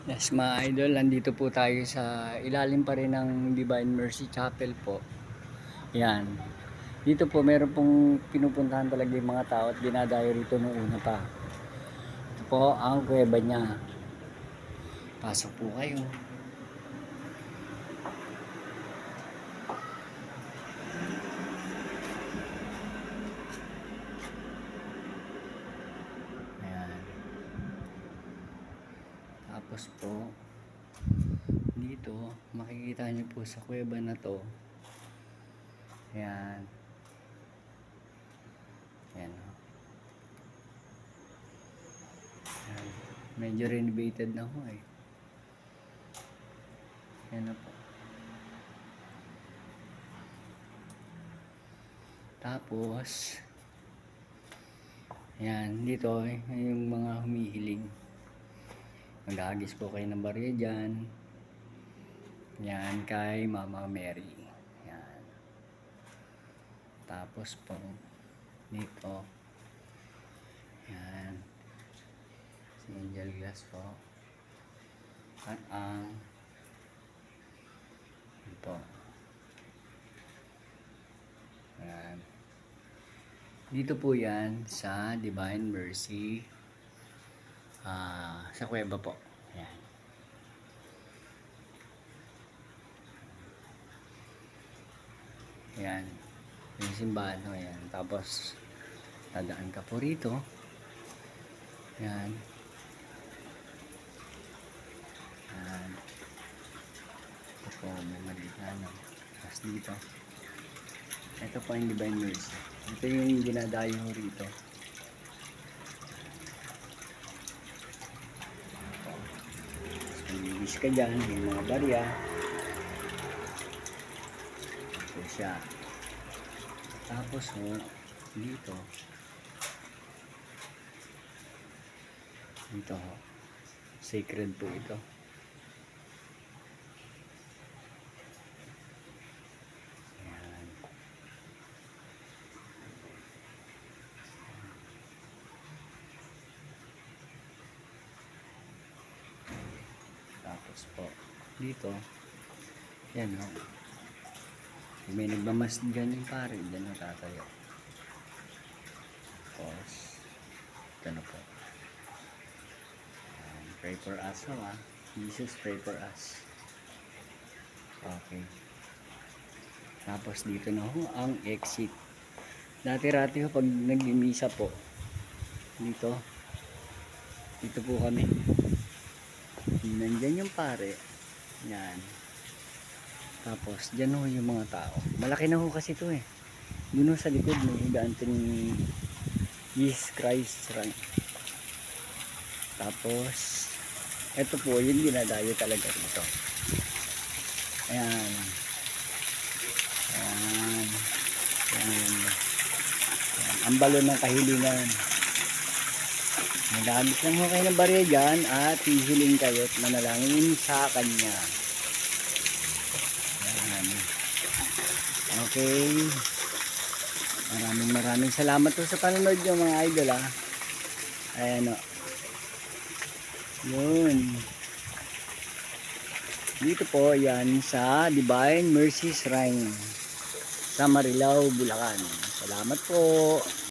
Yes, mga idol, nandito po tayo sa ilalim pa rin ng Divine Mercy Chapel po. Yan. Dito po meron pong pinupuntahan talaga yung mga tao at dinadayo rito nung una pa. Ito po ang kuweba niya. Pasok po kayo. Ayan. Tapos po, dito, makikita niyo po sa kuweba na to. Ayan. Ayan. Ayan. Medyo renovated na ho eh. Ayan na po. Tapos, ayan, dito yung mga humihiling. Maghahagis po kayo ng barya dyan. Yan, kay Mama Mary. Yan. Tapos po, dito. Yan. Si Angel Glass po. At ang ito. Yan. Dito po yan sa Divine Mercy. Sa kuweba po. Yan. Yan. Yung simbahan ho yan. Tapos, dadaan ka po rito. Yan. Yan. Ito po, may malihan. Tapos dito. Ito po yung Divine Mercy. Ito yung dinadayo ho rito. Magbibis ka dyan, yung mga barya. Ito siya. Tapos ho, dito. Dito ho. Sacred po ito. Ayan. Tapos po, dito. Yan ho. May nagmamas dyan yung pare, dyan ho tatayo. Tapos, ito na po. Ayan, pray for us ho ha. Jesus, pray for us. Okay. Tapos dito na ho ang exit. Dati-rati ho pag nag-misa po. Dito po kami. Nandyan yung pare. Yan. Tapos, dyan ho yung mga tao. Malaki na ho kasi ito eh. Doon ho sa likod, may higante ni Jesus Christ. Tapos, ito po, yung dinadayo talaga dito. Ayan. Ayan. Ayan. Ayan. Ang balon ng kahilingan. Magdamit lang ho kayo ng barya dyan at hihiling kayo at manalangin sa Kanya. Ayan. Okay. Maraming salamat po sa panonood nyo mga idol ha. Ayan o. Yun. Dito po yan sa Divine Mercy Shrine sa Marilao, Bulacan. Salamat po.